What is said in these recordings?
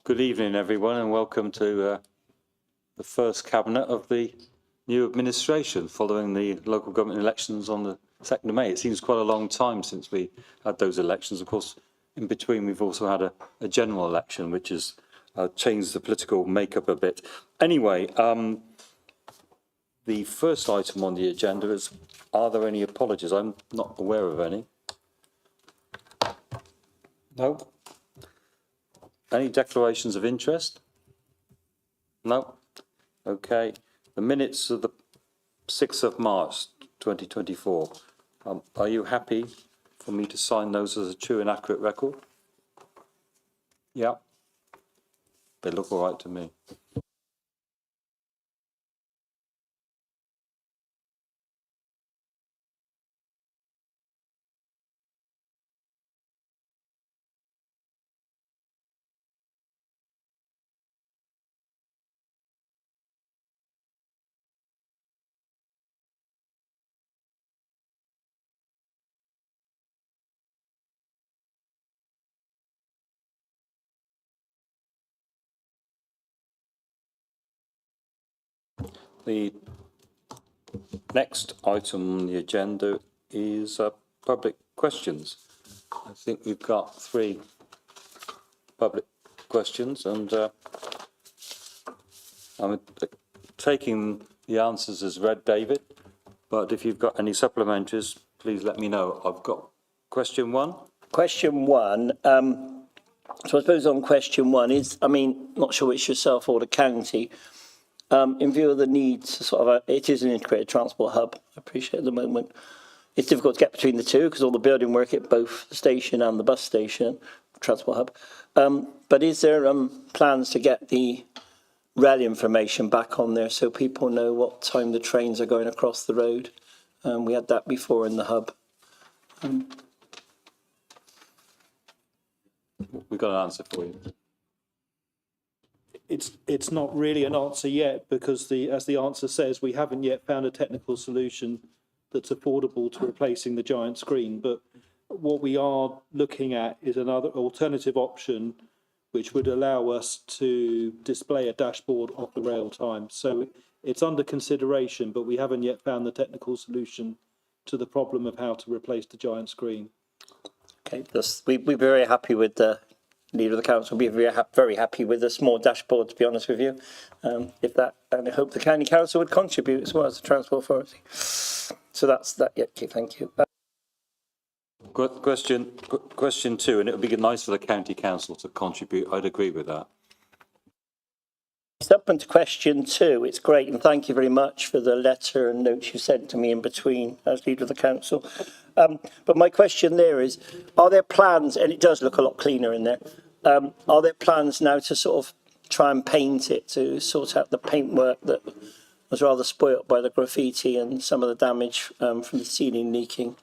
Good evening, everyone, and welcome to the first cabinet of the new administration following the local government elections on the 2nd of May. It seems quite a long time since we had those elections. Of course, in between, we've also had a general election, which has changed the political makeup a bit. Anyway, the first item on the agenda is, are there any apologies? I'm not aware of any. No. Any declarations of interest? No. Okay. The minutes of the 6th of March 2024. Are you happy for me to sign those as a true and accurate record? Yeah. They look all right to me. The next item on the agenda is public questions. I think we've got 3 public questions, and I'm taking the answers as read, David, but if you've got any supplementaries, please let me know. I've got question 1. Question 1, so I suppose on question 1 is, not sure it's yourself or the county, in view of the needs, it is an integrated transport hub, I appreciate at the moment. It's difficult to get between the two because all the building work at both the station and the bus station, transport hub. But is there plans to get the rail information back on there so people know what time the trains are going across the road? We had that before in the hub. We've got an answer for you. It's not really an answer yet because, as the answer says, we haven't yet found a technical solution that's affordable to replacing the giant screen. But what we are looking at is another alternative option which would allow us to display a dashboard of the rail time. So it's under consideration, but we haven't yet found the technical solution to the problem of how to replace the giant screen. Okay, we're very happy with the leader of the council. We're very happy with the small dashboard, to be honest with you. And I hope the county council would contribute as well as the transport authority. So that's that. Yeah, okay, thank you. Question 2, and it would be nice for the county council to contribute. I'd agree with that. It's up into question 2. It's great, and thank you very much for the letter and notes you sent to me in between as leader of the council. But my question there is, are there plans, and it does look a lot cleaner in there, are there plans now to sort of try and paint it, to sort out the paintwork that was rather spoilt by the graffiti and some of the damage from the ceiling leaking?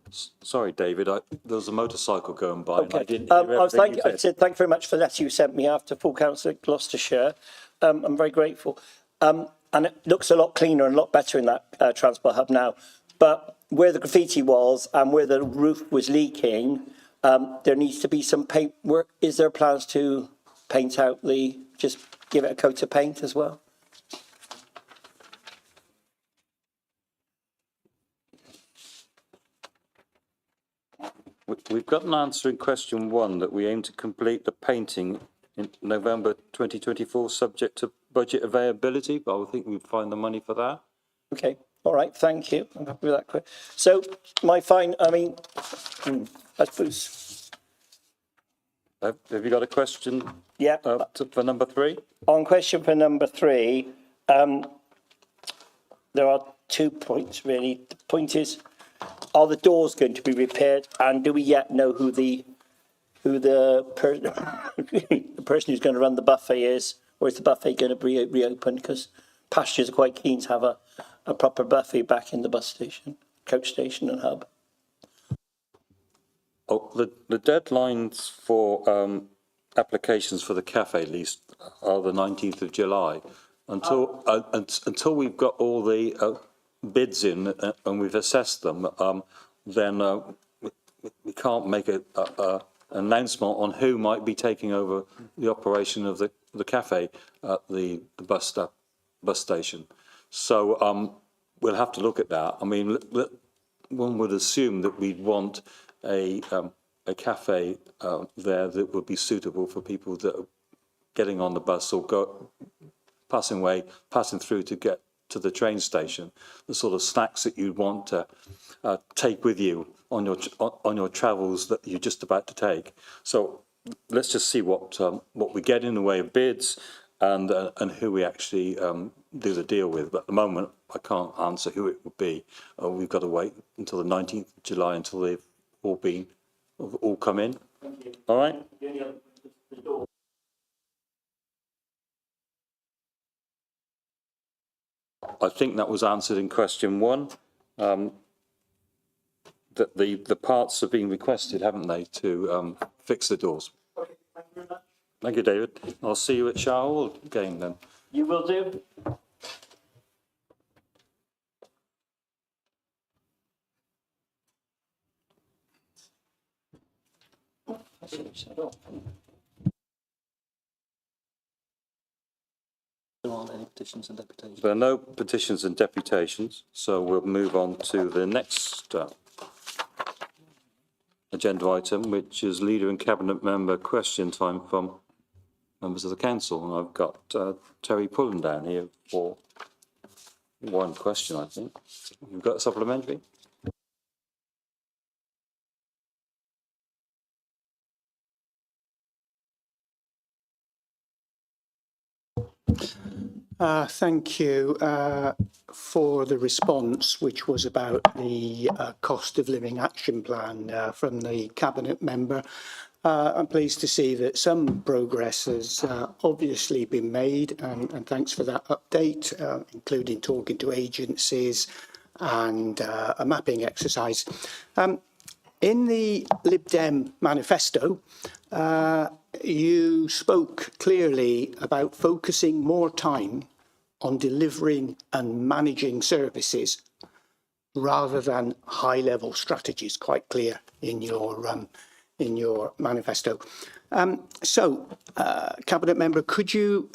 Sorry, David, there was a motorcycle going by. Okay. And I didn't hear everything I said thank you very much for the letter you sent me after full council at Gloucestershire. I'm very grateful. And it looks a lot cleaner and a lot better in that transport hub now. But where the graffiti was and where the roof was leaking, there needs to be some paint work. Is there plans to paint out just give it a coat of paint as well? We've got an answer in question 1 that we aim to complete the painting in November 2024, subject to budget availability, but I think we'd find the money for that. Okay, all right, thank you. I'm happy with that. So I suppose. Have you got a question? Yeah. For number 3? On question for number 3, there are 2 points really. The point is, are the doors going to be repaired, and do we yet know who the person who's going to run the buffet is, or is the buffet going to be reopened? Because Pastures are quite keen to have a proper buffet back in the bus station, coach station and hub. Oh, the deadlines for applications for the cafe lease are the 19th of July. Until we've got all the bids in and we've assessed them, then we can't make a announcement on who might be taking over the operation of the cafe at the bus station. So we'll have to look at that. I mean, one would assume that we'd want a cafe there that would be suitable for people that are getting on the bus or passing through to get to the train station. The sort of snacks that you'd want to take with you on your travels that you're just about to take. So let's just see what we get in the way of bids and who we actually do the deal with. But at the moment, I can't answer who it would be. We've got to wait until the 19th of July until they've all come in. All right. I think that was answered in question 1. That the parts have been requested, haven't they, to fix the doors. Okay, thank you very much. Thank you, David. I'll see you at Shah Hall again then. You will do. There aren't any petitions and deputations. There are no petitions and deputations, so we'll move on to the next agenda item, which is Leader and Cabinet Member question time from members of the council. And I've got Terry Pullen down here for one question, I think. You've got a supplementary? Thank you for the response, which was about the cost of living action plan from the Cabinet member. I'm pleased to see that some progress has obviously been made, and thanks for that update, including talking to agencies and a mapping exercise. In the Lib Dem manifesto, you spoke clearly about focusing more time on delivering and managing services rather than high-level strategies, quite clear in your manifesto. Cabinet Member, could you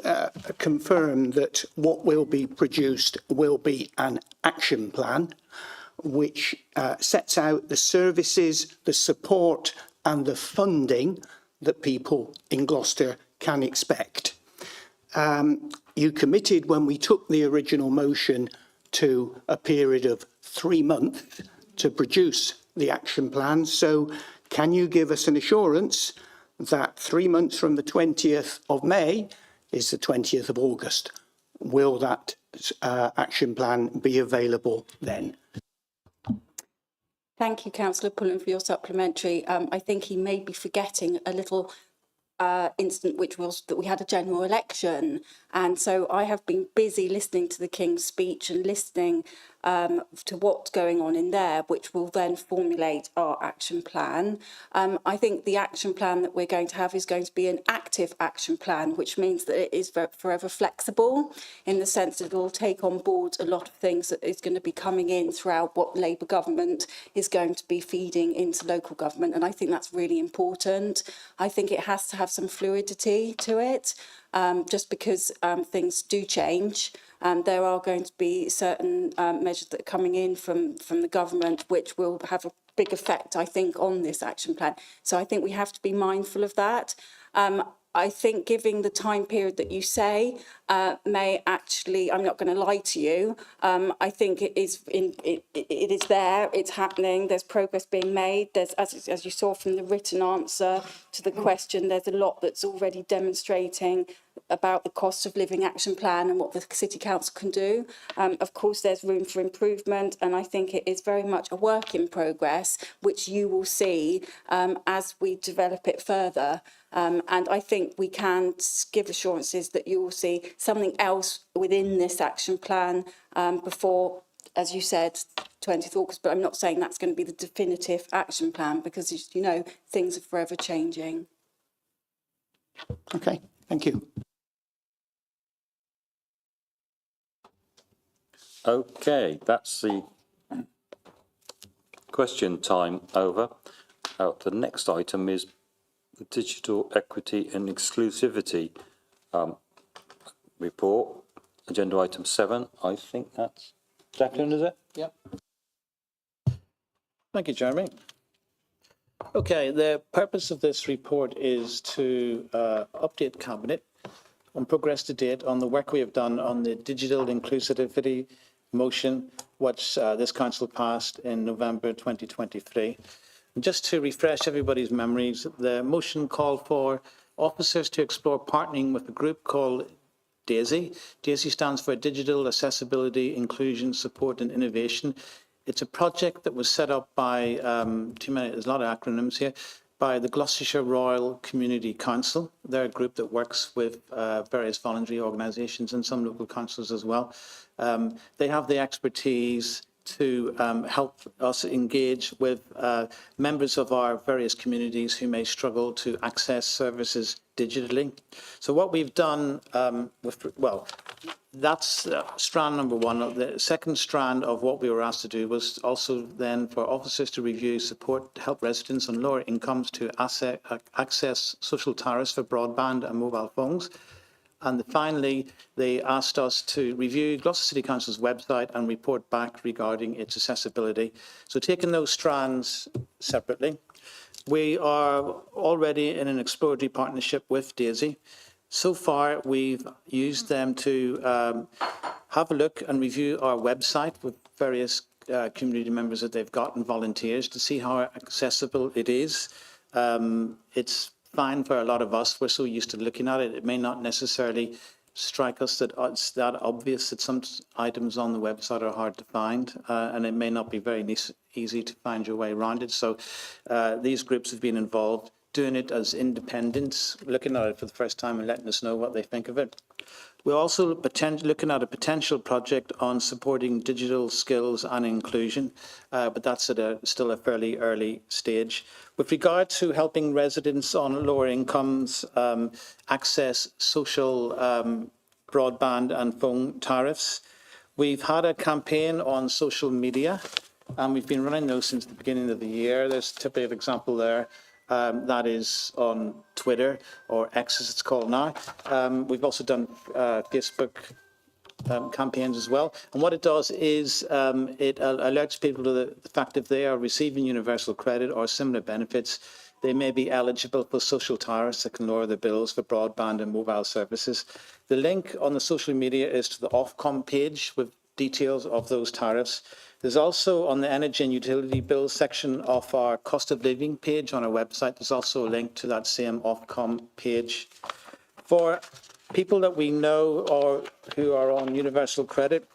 confirm that what will be produced will be an action plan which sets out the services, the support and the funding that people in Gloucester can expect? You committed when we took the original motion to a period of 3 months to produce the action plan. So can you give us an assurance that 3 months from the 20th of May is the 20th of August? Will that action plan be available then? Thank you, Councillor Pullen, for your supplementary. I think he may be forgetting a little incident, which was that we had a general election. And so I have been busy listening to the King's speech and listening to what's going on in there, which will then formulate our action plan. I think the action plan that we're going to have is going to be an active action plan, which means that it is forever flexible in the sense that it will take on board a lot of things that is going to be coming in throughout what Labour government is going to be feeding into local government. And I think that's really important. I think it has to have some fluidity to it, just because things do change. There are going to be certain measures that are coming in from the government which will have a big effect, I think, on this action plan. So I think we have to be mindful of that. I think giving the time period that you say may actually, I'm not going to lie to you, I think it is there, it's happening, there's progress being made. There's, as you saw from the written answer to the question, there's a lot that's already demonstrating about the cost of living action plan and what the City Council can do. Of course, there's room for improvement, and I think it is very much a work in progress, which you will see as we develop it further. And I think we can give assurances that you will see something else within this action plan before, as you said, 20th August, but I'm not saying that's going to be the definitive action plan because, as you know, things are forever changing. Okay, thank you. Okay, that's the question time over. The next item is Digital Equity and Exclusivity report, agenda item 7. I think that's Jacqueline, is it? Yep. Thank you, Jeremy. Okay, the purpose of this report is to update Cabinet on progress to date on the work we have done on the digital inclusivity motion, which this council passed in November 2023. And just to refresh everybody's memories, the motion called for officers to explore partnering with a group called DAISY. DAISY stands for Digital Accessibility, Inclusion, Support and Innovation. It's a project that was set up by, there's a lot of acronyms here, by the Gloucestershire Royal Community Council. They're a group that works with various voluntary organisations and some local councils as well. They have the expertise to help us engage with members of our various communities who may struggle to access services digitally. So what we've done that's strand number one. The second strand of what we were asked to do was also then for officers to review support to help residents on lower incomes to access social tariffs for broadband and mobile phones. And finally, they asked us to review Gloucester City Council's website and report back regarding its accessibility. So taking those strands separately, we are already in an exploratory partnership with DAISY. So far, we've used them to have a look and review our website with various community members that they've got and volunteers to see how accessible it is. It's fine for a lot of us. We're so used to looking at it. It may not necessarily strike us that it's that obvious that some items on the website are hard to find, and it may not be very easy to find your way around it. So these groups have been involved, doing it as independents, looking at it for the first time and letting us know what they think of it. We're also looking at a potential project on supporting digital skills and inclusion, but that's at still a fairly early stage. With regard to helping residents on lower incomes access social broadband and phone tariffs, we've had a campaign on social media, and we've been running those since the beginning of the year. There's a typical example there. That is on Twitter, or X as it's called now. We've also done Facebook campaigns as well. And what it does is it alerts people to the fact if they are receiving universal credit or similar benefits, they may be eligible for social tariffs that can lower their bills for broadband and mobile services. The link on the social media is to the Ofcom page with details of those tariffs. There's also on the energy and utility bills section of our cost of living page on our website, there's also a link to that same Ofcom page. For people that we know or who are on universal credit,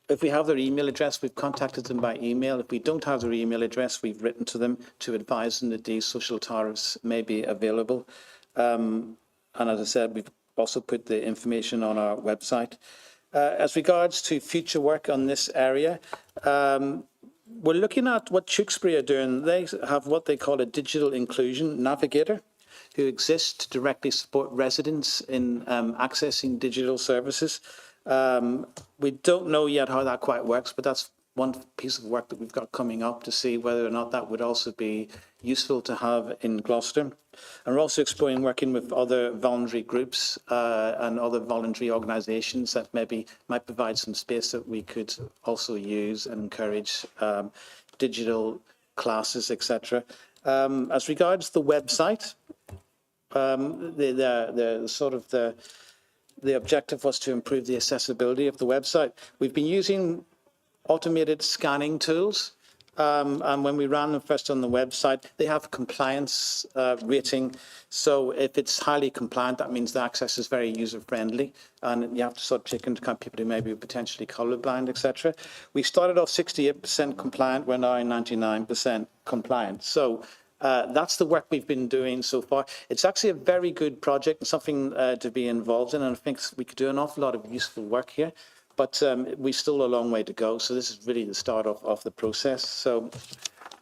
if we have their email address, we've contacted them by email. If we don't have their email address, we've written to them to advise them that these social tariffs may be available. And as I said, we've also put the information on our website. As regards to future work on this area, we're looking at what Tewkesbury are doing. They have what they call a digital inclusion navigator who exists to directly support residents in accessing digital services. We don't know yet how that quite works, but that's one piece of work that we've got coming up to see whether or not that would also be useful to have in Gloucester. And we're also exploring working with other voluntary groups and other voluntary organisations that maybe might provide some space that we could also use and encourage digital classes, etc. As regards the website, the objective was to improve the accessibility of the website. We've been using automated scanning tools. And when we ran them first on the website, they have compliance rating. So if it's highly compliant, that means the access is very user-friendly. And you have to sort of take into account people who may be potentially colourblind, etc. We started off 68% compliant. We're now 99% compliant. So that's the work we've been doing so far. It's actually a very good project and something to be involved in. And I think we could do an awful lot of useful work here. But we're still a long way to go. So this is really the start of the process. So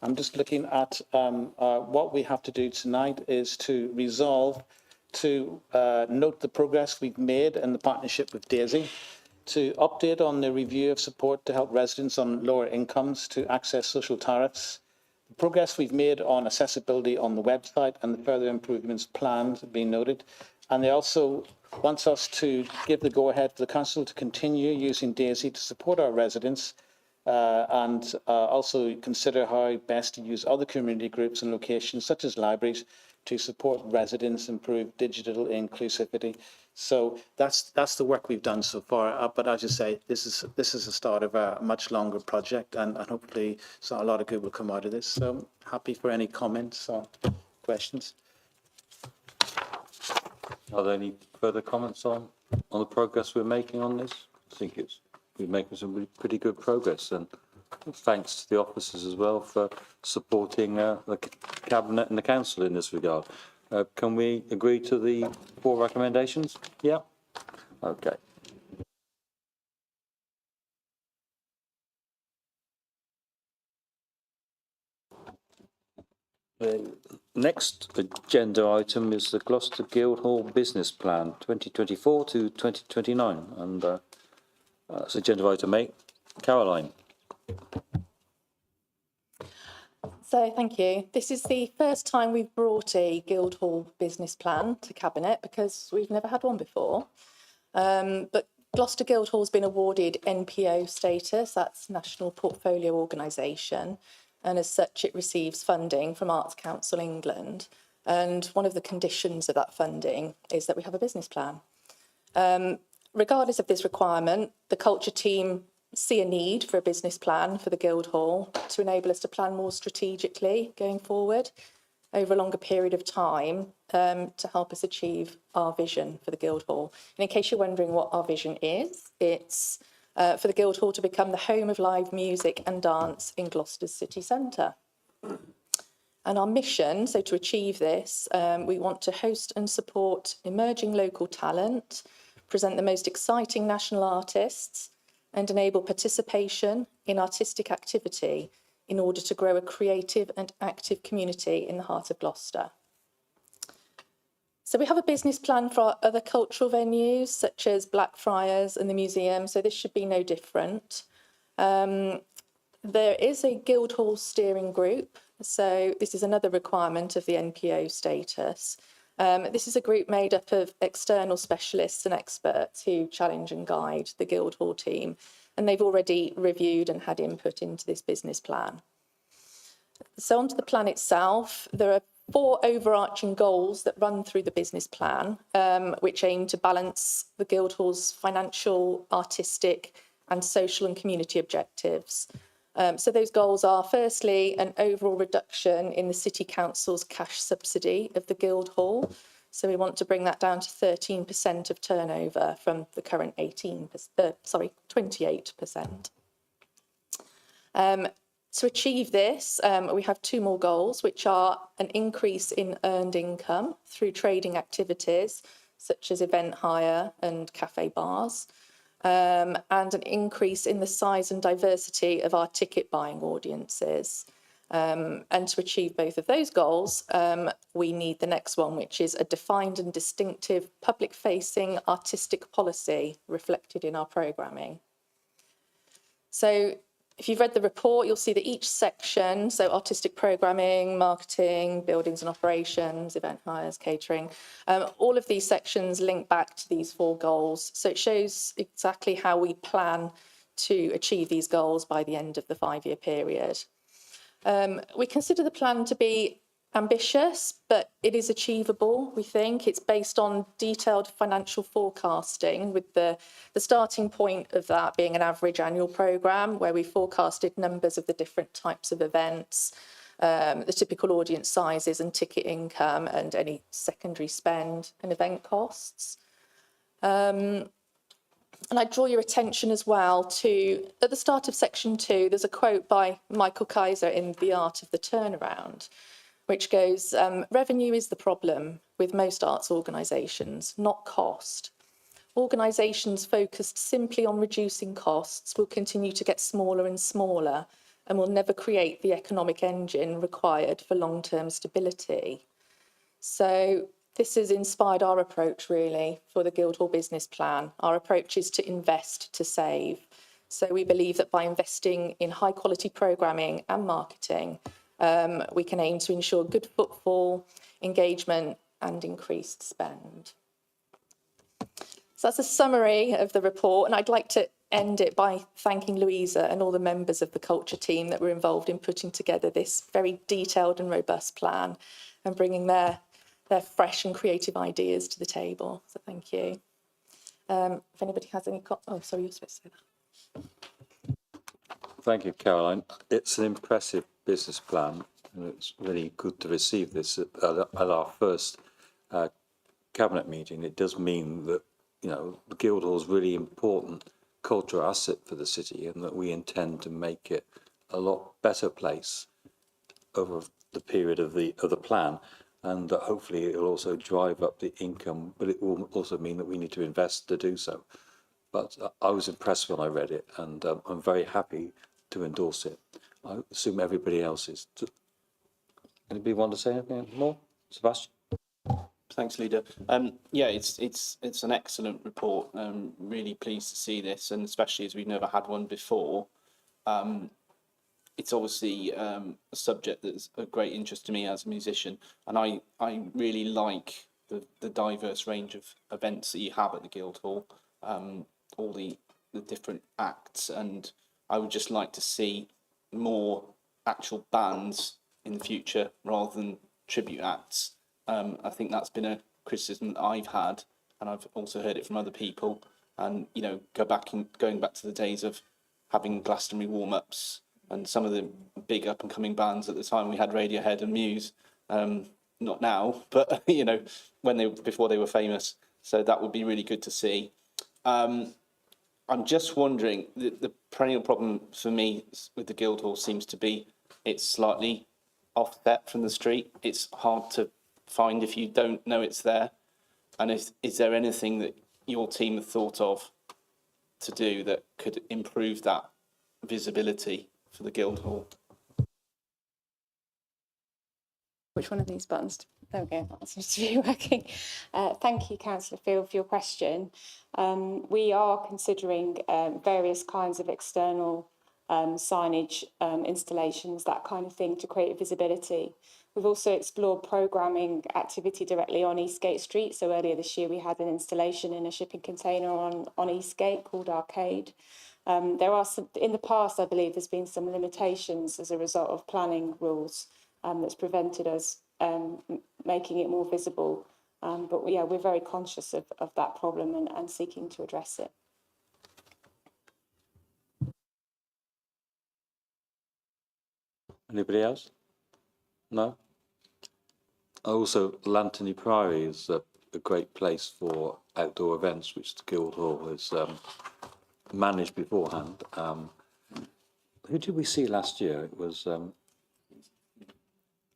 I'm just looking at what we have to do tonight is to resolve to note the progress we've made in the partnership with DAISY, to update on the review of support to help residents on lower incomes to access social tariffs, progress we've made on accessibility on the website and the further improvements planned being noted. And they also wants us to give the go-ahead for the council to continue using DAISY to support our residents and also consider how best to use other community groups and locations such as libraries to support residents, improve digital inclusivity. So that's the work we've done so far. But as you say, this is the start of a much longer project, and hopefully a lot of good will come out of this. So happy for any comments or questions. Are there any further comments on the progress we're making on this? I think we're making some really pretty good progress, and thanks to the officers as well for supporting the Cabinet and the Council in this regard. Can we agree to the 4 recommendations? Yeah? Okay. The next agenda item is the Gloucester Guildhall Business Plan 2024 to 2029, and that's agenda item 8. Caroline. So thank you. This is the first time we've brought a Guildhall business plan to Cabinet because we've never had one before. But Gloucester Guildhall has been awarded NPO status, that's National Portfolio Organisation, and as such it receives funding from Arts Council England. And one of the conditions of that funding is that we have a business plan. Regardless of this requirement, the culture team see a need for a business plan for the Guildhall to enable us to plan more strategically going forward over a longer period of time to help us achieve our vision for the Guildhall. And in case you're wondering what our vision is, it's for the Guildhall to become the home of live music and dance in Gloucester's city centre. And our mission, so to achieve this, we want to host and support emerging local talent, present the most exciting national artists, and enable participation in artistic activity in order to grow a creative and active community in the heart of Gloucester. So we have a business plan for our other cultural venues, such as Blackfriars and the museum, so this should be no different. There is a Guildhall steering group, so this is another requirement of the NPO status. This is a group made up of external specialists and experts who challenge and guide the Guildhall team, and they've already reviewed and had input into this business plan. So onto the plan itself, there are 4 overarching goals that run through the business plan, which aim to balance the Guildhall's financial, artistic and social and community objectives. So those goals are, firstly, an overall reduction in the City Council's cash subsidy of the Guildhall. So we want to bring that down to 13% of turnover from the current 28%. To achieve this, we have 2 more goals, which are an increase in earned income through trading activities, such as event hire and cafe bars, and an increase in the size and diversity of our ticket buying audiences. And to achieve both of those goals, we need the next one, which is a defined and distinctive public-facing artistic policy reflected in our programming. So if you've read the report, you'll see that each section, so artistic programming, marketing, buildings and operations, event hires, catering, all of these sections link back to these 4 goals. So it shows exactly how we plan to achieve these goals by the end of the 5-year period. We consider the plan to be ambitious, but it is achievable, we think. It's based on detailed financial forecasting, with the starting point of that being an average annual programme where we forecasted numbers of the different types of events, the typical audience sizes and ticket income and any secondary spend and event costs. And I draw your attention as well to, at the start of section 2, there's a quote by Michael Kaiser in The Art of the Turnaround, which goes, revenue is the problem with most arts organisations, not cost. Organisations focused simply on reducing costs will continue to get smaller and smaller and will never create the economic engine required for long-term stability. So this has inspired our approach, really, for the Guildhall business plan. Our approach is to invest to save. So we believe that by investing in high-quality programming and marketing, we can aim to ensure good footfall, engagement and increased spend. So that's a summary of the report, and I'd like to end it by thanking Louisa and all the members of the culture team that were involved in putting together this very detailed and robust plan and bringing their fresh and creative ideas to the table. So thank you. If anybody has any, oh, sorry, you're supposed to say that. Thank you, Caroline. It's an impressive business plan, and it's really good to receive this at our first cabinet meeting. It does mean that, you know, the Guildhall is really important cultural asset for the city, and that we intend to make it a lot better place over the period of the plan, and that hopefully it will also drive up the income, but it will also mean that we need to invest to do so. But I was impressed when I read it, and I'm very happy to endorse it. I assume everybody else is. Anybody want to say anything more? Sebastian? Thanks, Leader. Yeah, it's an excellent report. Really pleased to see this, and especially as we've never had one before. It's obviously a subject that's of great interest to me as a musician, and I really like the diverse range of events that you have at the Guildhall, all the different acts, and I would just like to see more actual bands in the future rather than tribute acts. I think that's been a criticism that I've had, and I've also heard it from other people. And, you know, going back to the days of having Glastonbury warm-ups, and some of the big up-and-coming bands at the time, we had Radiohead and Muse, not now, but, you know, before they were famous. So that would be really good to see. I'm just wondering, the perennial problem for me with the Guildhall seems to be it's slightly offset from the street. It's hard to find if you don't know it's there. And is there anything that your team have thought of to do that could improve that visibility for the Guildhall? Which one of these buttons? There we go, that seems to be working. Thank you, Councillor Field, for your question. We are considering various kinds of external signage installations, that kind of thing, to create visibility. We've also explored programming activity directly on Eastgate Street. So earlier this year, we had an installation in a shipping container on Eastgate called Arcade. There are some, in the past, I believe there's been some limitations as a result of planning rules that's prevented us making it more visible. But yeah, we're very conscious of that problem and seeking to address it. Anybody else? No? Also, Lantony Priory is a great place for outdoor events, which the Guildhall has managed beforehand. Who did we see last year? It was...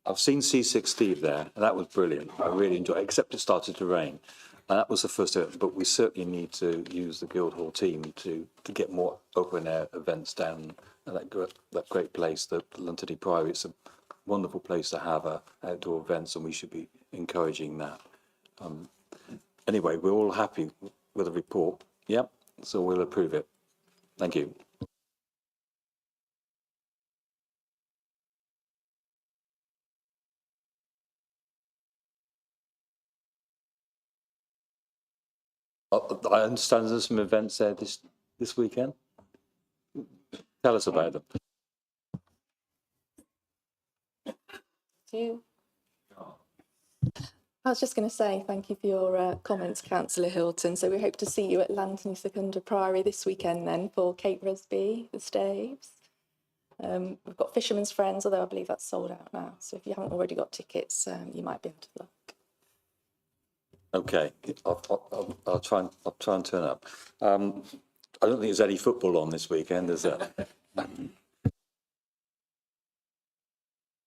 I've seen C6 Steve there, and that was brilliant. I really enjoyed it, except it started to rain. And that was the first event, but we certainly need to use the Guildhall team to get more open-air events down at that great place, the Lantony Priory. It's a wonderful place to have outdoor events, and we should be encouraging that. Anyway, we're all happy with the report. Yep, so we'll approve it. Thank you. I understand there's some events there this weekend. Tell us about them. I was just going to say thank you for your comments, Councillor Hilton. So we hope to see you at Lantony Secunda Priory this weekend then for Kate Rusby, the Staves. We've got Fisherman's Friends, although I believe that's sold out now. So if you haven't already got tickets, you might be able to look. Okay, I'll try and turn up. I don't think there's any football on this weekend, is there?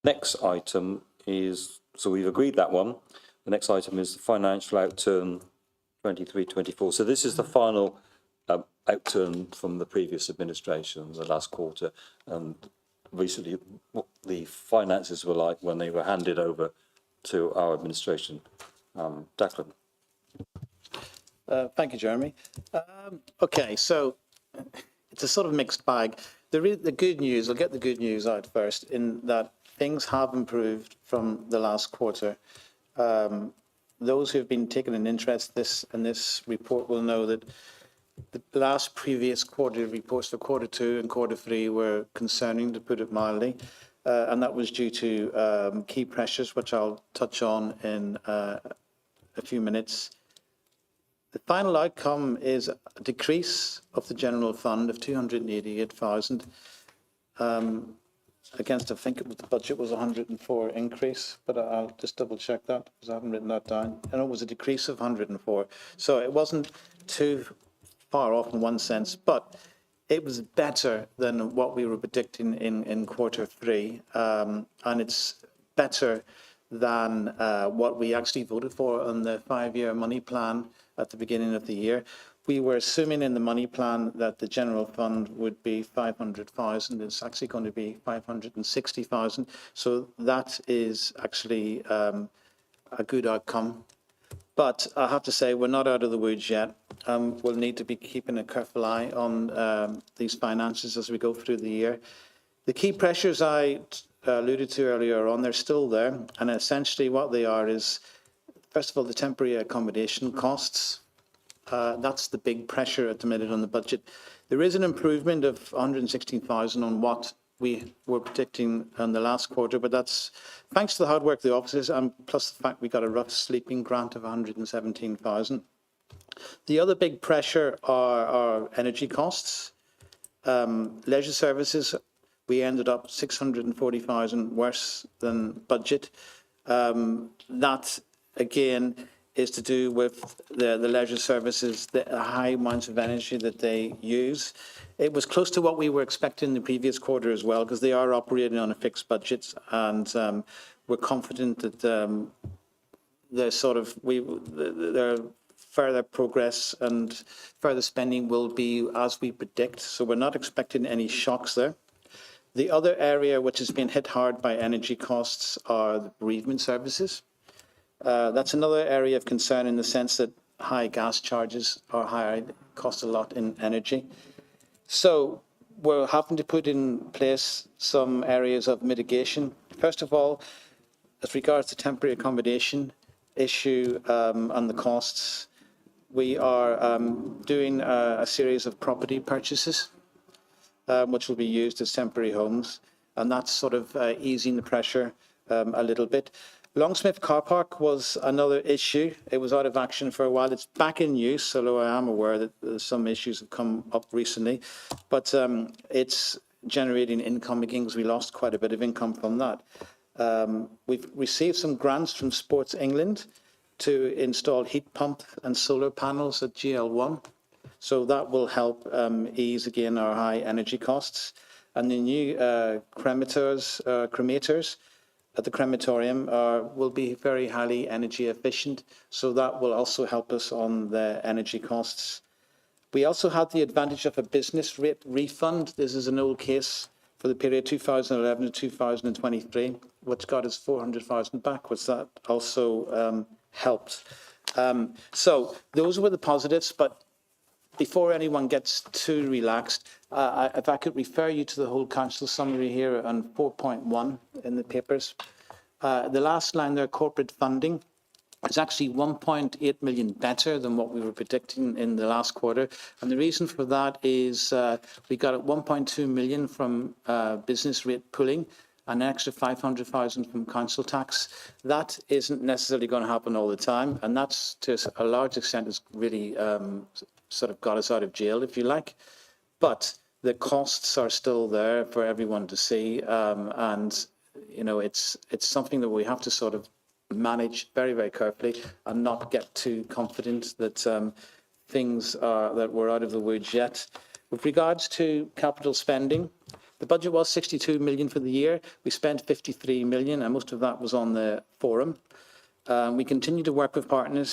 Next item is, so we've agreed that one. The next item is the financial outturn 23-24. So this is the final outturn from the previous administration, the last quarter, and recently what the finances were like when they were handed over to our administration. Declan. Thank you, Jeremy. Okay, so it's a sort of mixed bag. The good news, I'll get the good news out first, in that things have improved from the last quarter. Those who have been taking an interest in this report will know that the last previous quarterly reports for quarter 2 and quarter 3 were concerning, to put it mildly, and that was due to key pressures, which I'll touch on in a few minutes. The final outcome is a decrease of the general fund of 288,000 against, I think the budget was 104 increase, but I'll just double check that because I haven't written that down. And it was a decrease of 104. So it wasn't too far off in one sense, but it was better than what we were predicting in quarter 3. And it's better than what we actually voted for on the 5-year money plan at the beginning of the year. We were assuming in the money plan that the general fund would be 500,000. It's actually going to be 560,000. So that is actually a good outcome. But I have to say, we're not out of the woods yet. We'll need to be keeping a careful eye on these finances as we go through the year. The key pressures I alluded to earlier on, they're still there. And essentially what they are is, first of all, the temporary accommodation costs. That's the big pressure at the minute on the budget. There is an improvement of 116,000 on what we were predicting in the last quarter, but that's thanks to the hard work of the officers and plus the fact we got a rough sleeping grant of 117,000. The other big pressure are energy costs. Leisure services, we ended up 640,000 worse than budget. That, again, is to do with the leisure services, the high amounts of energy that they use. It was close to what we were expecting in the previous quarter as well, because they are operating on a fixed budget, and we're confident that their further progress and further spending will be as we predict. So we're not expecting any shocks there. The other area which has been hit hard by energy costs are the bereavement services. That's another area of concern in the sense that high gas charges are higher, cost a lot in energy. So we're having to put in place some areas of mitigation. First of all, as regards to temporary accommodation issue and the costs, we are doing a series of property purchases, which will be used as temporary homes, and that's sort of easing the pressure a little bit. Longsmith Car Park was another issue. It was out of action for a while. It's back in use, although I am aware that some issues have come up recently. But it's generating income again because we lost quite a bit of income from that. We've received some grants from Sports England to install heat pump and solar panels at GL1. So that will help ease again our high energy costs. And the new cremators at the crematorium will be very highly energy efficient. So that will also help us on the energy costs. We also had the advantage of a business rate refund. This is an old case for the period 2011 to 2023, which got us 400,000 back, which that also helped. So those were the positives, but before anyone gets too relaxed, if I could refer you to the whole council summary here on 4.1 in the papers. The last line there, corporate funding, is actually 1.8 million better than what we were predicting in the last quarter. And the reason for that is we got 1.2 million from business rate pooling, an extra 500,000 from council tax. That isn't necessarily going to happen all the time. And that's, to a large extent, has really sort of got us out of jail, if you like. But the costs are still there for everyone to see. And, you know, it's something that we have to sort of manage very, very carefully and not get too confident that things are, that we're out of the woods yet. With regards to capital spending, the budget was 62 million for the year. We spent 53 million, and most of that was on the forum. We continue to work with partners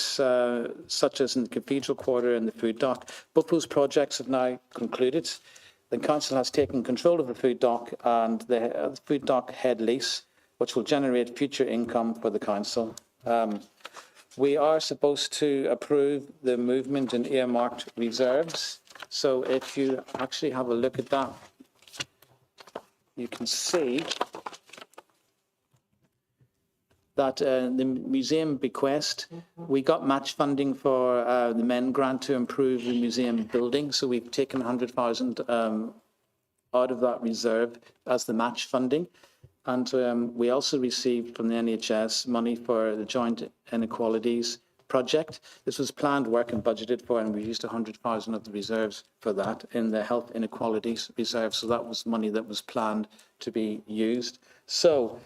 such as in the Cathedral Quarter and the food dock. Both those projects have now concluded. The council has taken control of the food dock and the food dock head lease, which will generate future income for the council. We are supposed to approve the movement in earmarked reserves. So if you actually have a look at that, you can see that the museum bequest, we got match funding for the MEN grant to improve the museum building. So we've taken 100,000 out of that reserve as the match funding. And we also received from the NHS money for the Joint Inequalities project. This was planned work and budgeted for, and we used 100,000 of the reserves for that in the Health Inequalities Reserve. So that was money that was planned to be used. So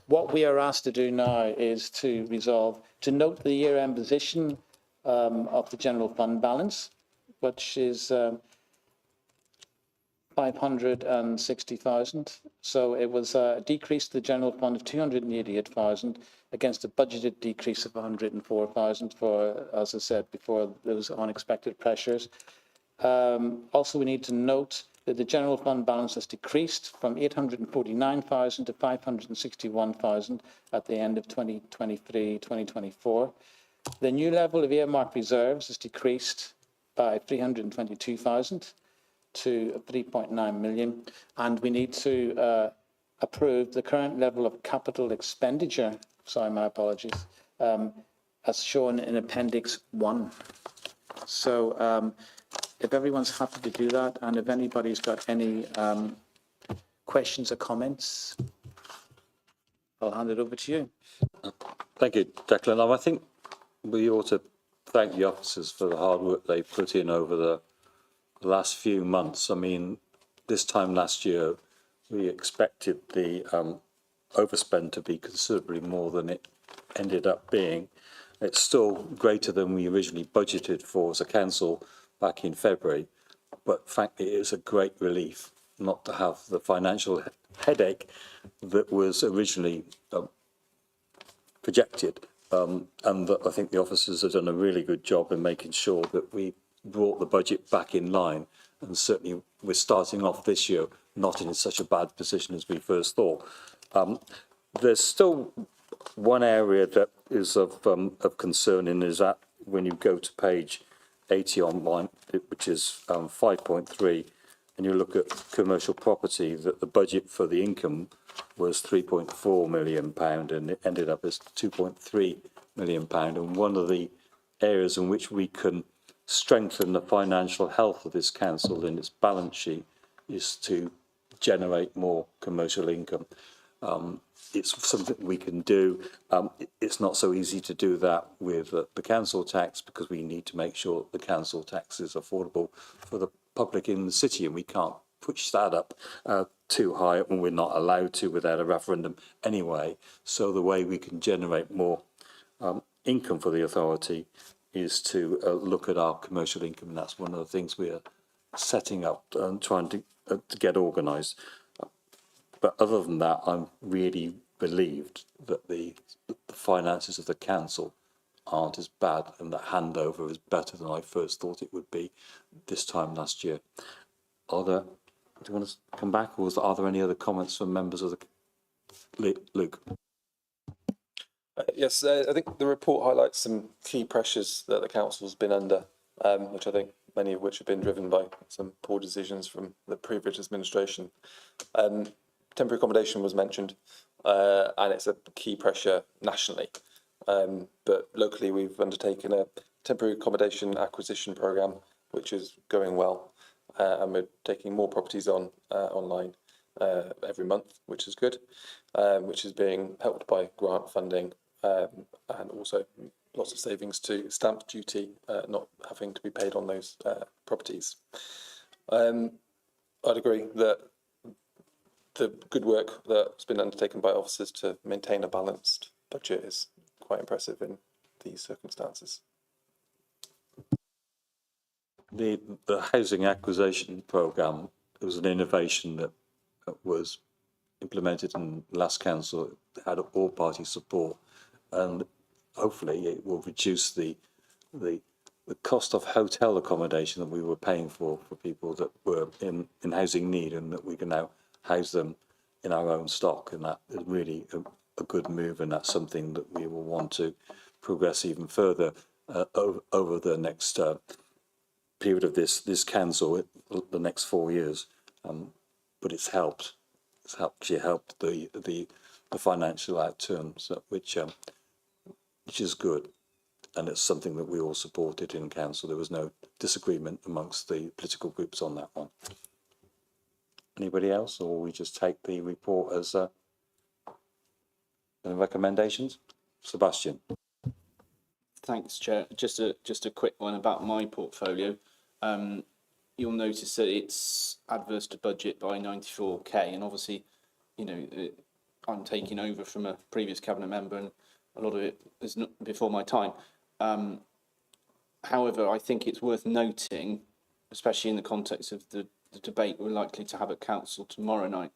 what we are asked to do now is to resolve, to note the year-end position of the general fund balance, which is 560,000. So it was a decrease to the general fund of 288,000 against a budgeted decrease of 104,000 for, as I said before, those unexpected pressures. Also, we need to note that the general fund balance has decreased from 849,000 to 561,000 at the end of 2023-2024. The new level of earmark reserves has decreased by 322,000 to 3.9 million, and we need to approve the current level of capital expenditure, sorry, my apologies, as shown in Appendix 1. So if everyone's happy to do that, and if anybody's got any questions or comments, I'll hand it over to you. Thank you, Declan. I think we ought to thank the officers for the hard work they put in over the last few months. I mean, this time last year, we expected the overspend to be considerably more than it ended up being. It's still greater than we originally budgeted for as a council back in February, but frankly, it is a great relief not to have the financial headache that was originally projected. And that I think the officers have done a really good job in making sure that we brought the budget back in line, and certainly we're starting off this year not in such a bad position as we first thought. There's still one area that is of concern, and is that when you go to page 80 online, which is 5.3, and you look at commercial property, that the budget for the income was £3.4 million, and it ended up as £2.3 million. And one of the areas in which we can strengthen the financial health of this council in its balance sheet is to generate more commercial income. It's something we can do. It's not so easy to do that with the council tax, because we need to make sure the council tax is affordable for the public in the city, and we can't push that up too high, and we're not allowed to without a referendum anyway. So the way we can generate more income for the authority is to look at our commercial income, and that's one of the things we are setting up and trying to get organised. But other than that, I'm really relieved that the finances of the council aren't as bad, and that handover is better than I first thought it would be this time last year. Do you want to come back, or are there any other comments from members of the... Luke? Yes, I think the report highlights some key pressures that the council's been under, which I think many of which have been driven by some poor decisions from the previous administration. Temporary accommodation was mentioned, and it's a key pressure nationally. But locally, we've undertaken a temporary accommodation acquisition programme, which is going well, and we're taking more properties on online every month, which is good, which is being helped by grant funding, and also lots of savings to stamp duty, not having to be paid on those properties. I'd agree that the good work that's been undertaken by officers to maintain a balanced budget is quite impressive in these circumstances. The housing acquisition programme was an innovation that was implemented in the last council. It had all-party support, and hopefully it will reduce the cost of hotel accommodation that we were paying for people that were in housing need, and that we can now house them in our own stock. And that is really a good move, and that's something that we will want to progress even further over the next period of this council, the next 4 years. But it's helped. It's actually helped the the financial outcomes, which is good. And it's something that we all supported in council. There was no disagreement amongst the political groups on that one. Anybody else, or we just take the report as the recommendations? Sebastian. Thanks, Chair. Just a quick one about my portfolio. You'll notice that it's adverse to budget by 94k, and obviously, you know, I'm taking over from a previous cabinet member, and a lot of it is not before my time. However, I think it's worth noting, especially in the context of the debate we're likely to have at council tomorrow night,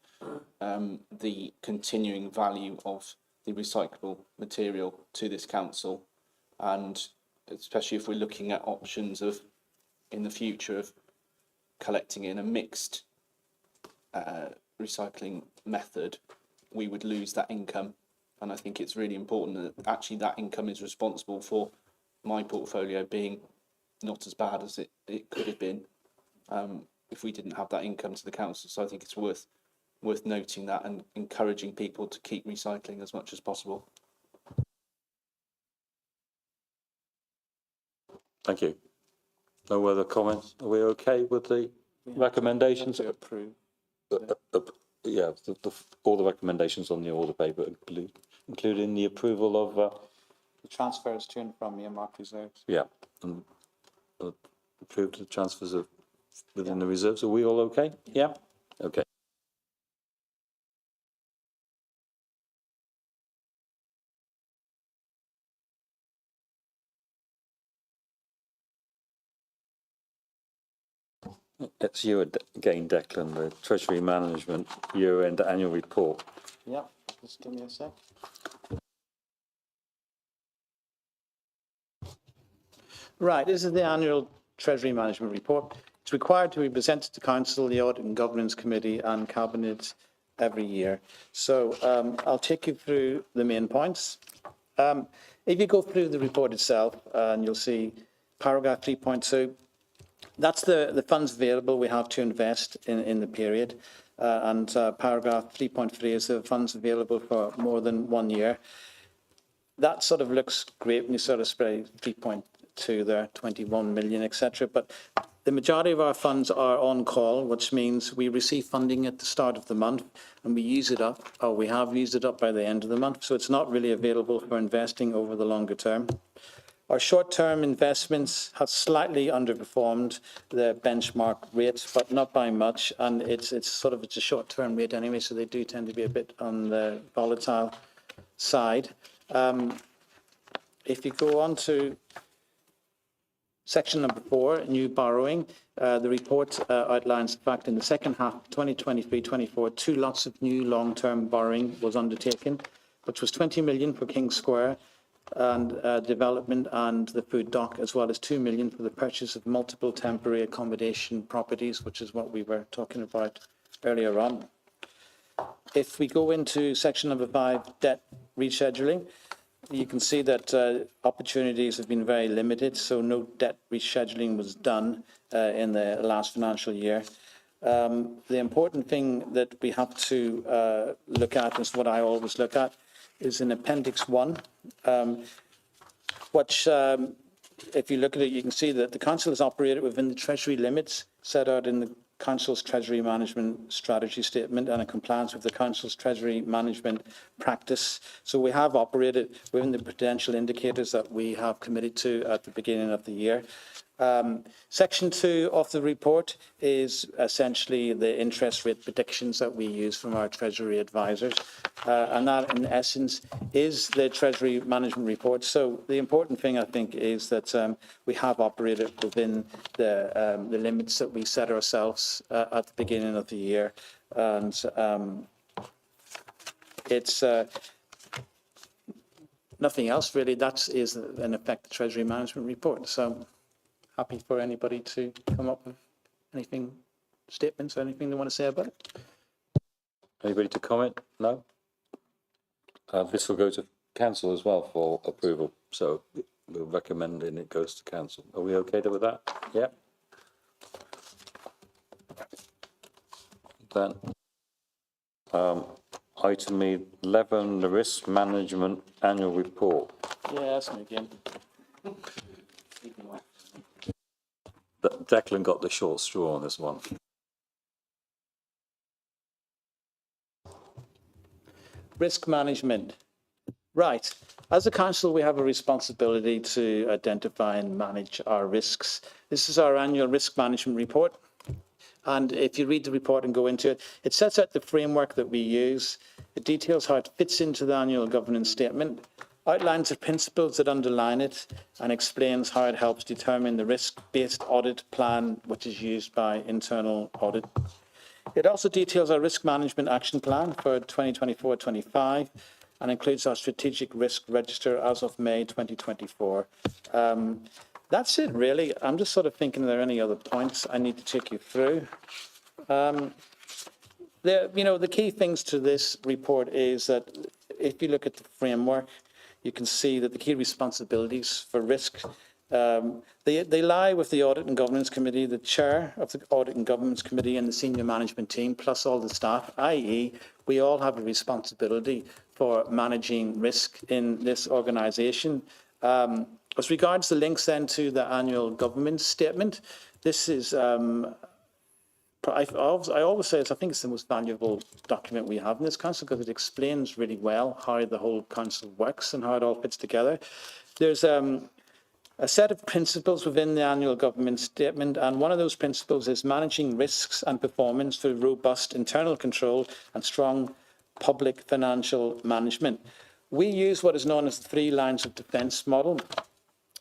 the continuing value of the recyclable material to this council, and especially if we're looking at options of in the future of collecting in a mixed recycling method, we would lose that income. And I think it's really important that actually that income is responsible for my portfolio being not as bad as it could have been if we didn't have that income to the council. So I think it's worth noting that and encouraging people to keep recycling as much as possible. Thank you. No other comments? Are we okay with the recommendations? To approve. Yeah, all the recommendations on the order paper, including the approval of, The transfers to and from earmark reserves. yeah, and approved the transfers of within the reserves. Are we all okay? Yeah? Okay. It's you again, Declan, the Treasury Management Year-End Annual Report. Yeah, just give me a sec. Right, this is the annual Treasury Management Report. It's required to be presented to Council, the Audit and Governance Committee and Cabinet every year. So I'll take you through the main points. If you go through the report itself, and you'll see paragraph 3.2, that's the funds available we have to invest in the period. And paragraph 3.3 is the funds available for more than 1 year. That sort of looks great when you sort of spray 3.2 there, 21 million, etc. But the majority of our funds are on call, which means we receive funding at the start of the month and we use it up, or we have used it up by the end of the month. So it's not really available for investing over the longer term. Our short-term investments have slightly underperformed the benchmark rate, but not by much. And it's a short-term rate anyway, so they do tend to be a bit on the volatile side. If you go on to section number 4, new borrowing, the report outlines the fact in the second half of 2023-24, 2 lots of new long-term borrowing was undertaken, which was 20 million for King's Square and development and the food dock, as well as 2 million for the purchase of multiple temporary accommodation properties, which is what we were talking about earlier on. If we go into section number 5, debt rescheduling, you can see that opportunities have been very limited, so no debt rescheduling was done in the last financial year. The important thing that we have to look at, is what I always look at, is in Appendix 1, which, if you look at it, you can see that the Council has operated within the Treasury limits set out in the Council's Treasury Management Strategy Statement and in compliance with the Council's Treasury Management Practice. So we have operated within the prudential indicators that we have committed to at the beginning of the year. Section 2 of the report is essentially the interest rate predictions that we use from our Treasury advisors. And that, in essence, is the Treasury Management Report. So the important thing, I think, is that we have operated within the limits that we set ourselves at the beginning of the year. And it's nothing else, really. That is, in effect, the Treasury Management Report. So happy for anybody to come up with anything, statements or anything they want to say about it. Anybody to comment? No? This will go to council as well for approval, so we're recommending it goes to council. Are we okay with that? Yeah. Then Item 11, the Risk Management Annual Report. Yeah, that's me again. Declan got the short straw on this one. Risk management. Right. As a council, we have a responsibility to identify and manage our risks. This is our annual risk management report. And if you read the report and go into it, it sets out the framework that we use. It details how it fits into the annual governance statement, outlines the principles that underline it, and explains how it helps determine the risk-based audit plan which is used by internal audit. It also details our risk management action plan for 2024-25 and includes our strategic risk register as of May 2024. That's it, really. I'm just sort of thinking, are there any other points I need to take you through? The key things to this report is that if you look at the framework, you can see that the key responsibilities for risk, they lie with the Audit and Governance Committee, the chair of the Audit and Governance Committee and the senior management team, plus all the staff, i.e. we all have a responsibility for managing risk in this organisation. As regards the links then to the annual government statement, this is, I always say, I think it's the most valuable document we have in this council because it explains really well how the whole council works and how it all fits together. There's a set of principles within the annual government statement, and one of those principles is managing risks and performance through robust internal control and strong public financial management. We use what is known as the 3 lines of defence model.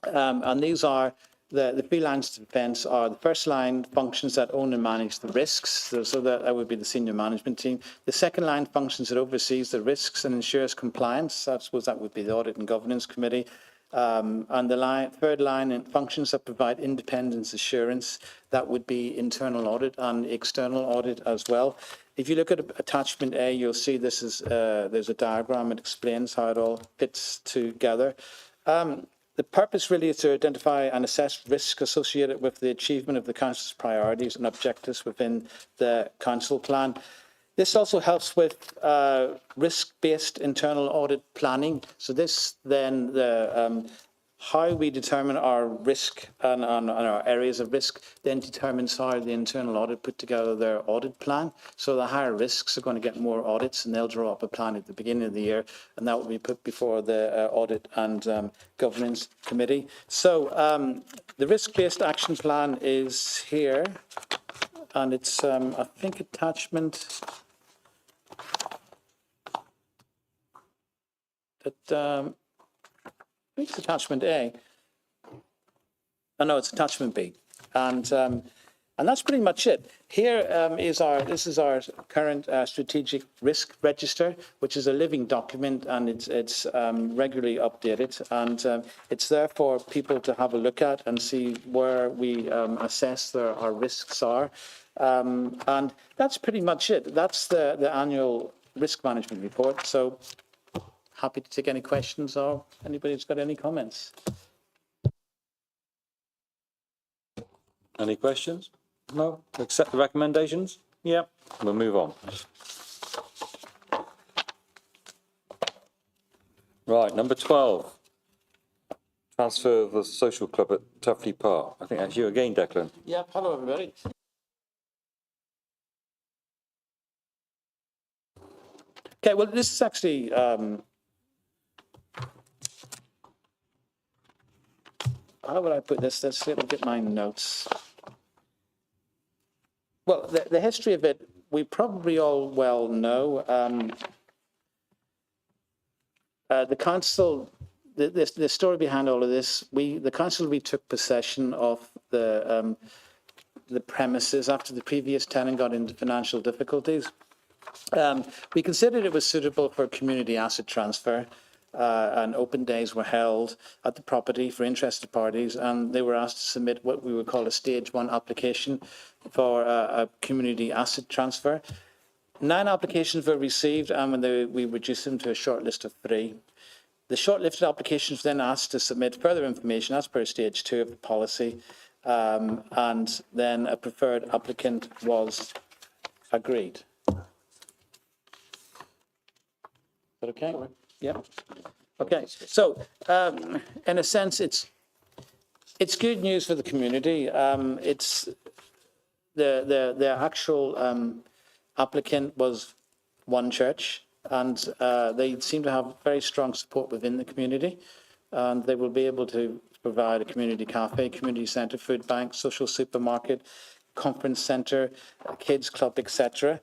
And these are the 3 lines of defence are the first line functions that own and manage the risks. So that would be the senior management team. The second line functions that oversees the risks and ensures compliance. I suppose that would be the Audit and Governance Committee. And the third line functions that provide independence assurance. That would be internal audit and external audit as well. If you look at attachment A, you'll see this is there's a diagram. It explains how it all fits together. The purpose really is to identify and assess risk associated with the achievement of the council's priorities and objectives within the council plan. This also helps with risk-based internal audit planning. So this then, how we determine our risk and our areas of risk then determines how the internal audit put together their audit plan. So the higher risks are going to get more audits and they'll draw up a plan at the beginning of the year and that will be put before the Audit and Governance Committee. So the risk-based action plan is here and it's, I think, attachment... I think it's attachment A. Oh, no, it's attachment B. And that's pretty much it. Here is our current strategic risk register, which is a living document and it's regularly updated. And it's there for people to have a look at and see where we assess our risks are. And that's pretty much it. That's the annual risk management report. So happy to take any questions or anybody who's got any comments. Any questions? No? Accept the recommendations? Yep. We'll move on. Right, number 12. Transfer of the social club at Tuffley Park. I think that's you again, Declan. Yeah, hello everybody. Okay, well, this is actually how would I put this? Let's see, let me get my notes. Well, the history of it, we probably all well know. The council, the story behind all of this, the council retook possession of the premises after the previous tenant got into financial difficulties. We considered it was suitable for community asset transfer. And open days were held at the property for interested parties, and they were asked to submit what we would call a stage 1 application for a community asset transfer. 9 applications were received, and we reduced them to a short list of 3. The shortlisted applications then asked to submit further information as per stage 2 of the policy, and then a preferred applicant was agreed. that okay? Yeah. Okay, so in a sense, it's good news for the community. It's the actual applicant was One Church, and they seem to have very strong support within the community, and they will be able to provide a community cafe, community centre, food bank, social supermarket, conference centre, kids club, etc.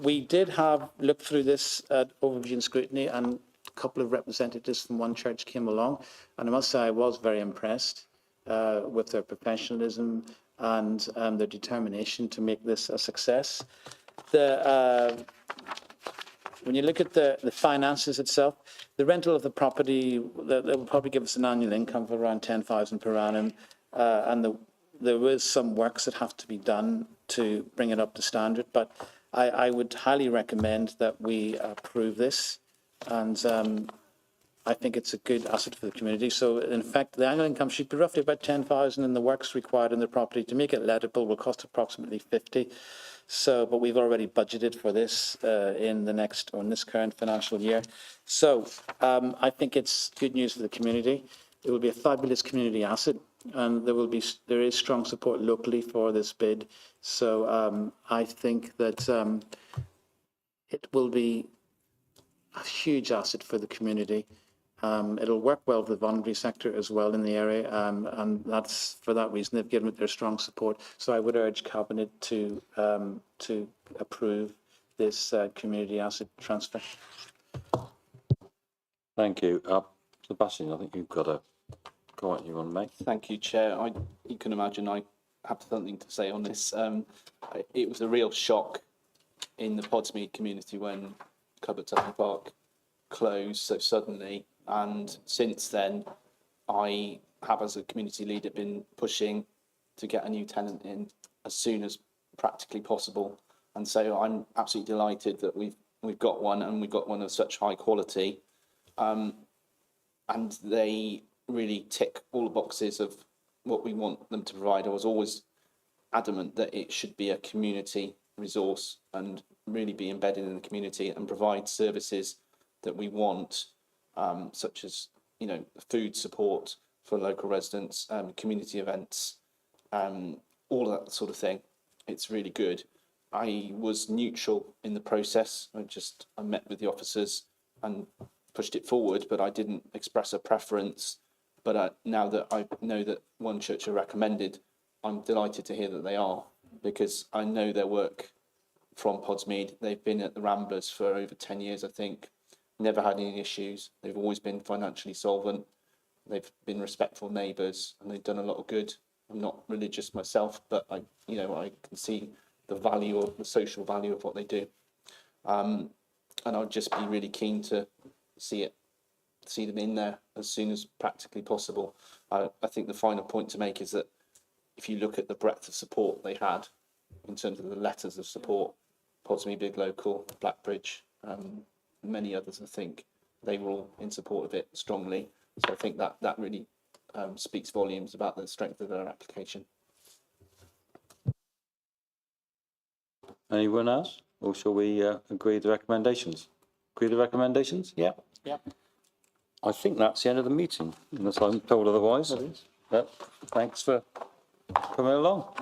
We did have looked through this overview and scrutiny, and a couple of representatives from One Church came along, and I must say I was very impressed with their professionalism and their determination to make this a success. When you look at the finances itself, the rental of the property, that will probably give us an annual income of around 10,000 per annum, and there is some works that have to be done to bring it up to standard, but I would highly recommend that we approve this, and I think it's a good asset for the community. So in fact, the annual income should be roughly about 10,000, and the works required in the property to make it lettable will cost approximately 50. So, but we've already budgeted for this in this current financial year. So I think it's good news for the community. It will be a fabulous community asset, and there is strong support locally for this bid. So I think that it will be a huge asset for the community. It'll work well with the voluntary sector as well in the area, and that's for that reason they've given it their strong support. So I would urge Cabinet to approve this community asset transfer. Thank you. Sebastian, I think you've got a comment you want to make. Thank you, Chair. You can imagine I have something to say on this. It was a real shock in the Podsmead community when Cupboard Tufton Park closed so suddenly. And since then, I have, as a community leader, been pushing to get a new tenant in as soon as practically possible. And so I'm absolutely delighted that we've got one, and we've got one of such high quality. And they really tick all the boxes of what we want them to provide. I was always adamant that it should be a community resource and really be embedded in the community and provide services that we want, such as, food support for local residents, community events, all of that sort of thing. It's really good. I was neutral in the process. I met with the officers and pushed it forward, but I didn't express a preference. But now that I know that One Church are recommended, I'm delighted to hear that they are, because I know their work from Podsmead. They've been at the Ramblers for over 10 years, I think. Never had any issues. They've always been financially solvent. They've been respectful neighbours, and they've done a lot of good. I'm not religious myself, but I can see the value of the social value of what they do. And I'd just be really keen to see them in there as soon as practically possible. I think the final point to make is that if you look at the breadth of support they had in terms of the letters of support, Podsmead Big Local, Blackbridge, many others, I think they were all in support of it strongly. So I think that really speaks volumes about the strength of their application. Anyone else? Or shall we agree the recommendations? Agree the recommendations? Yeah. Yeah. I think that's the end of the meeting, unless I'm told otherwise. Yep. Thanks for coming along.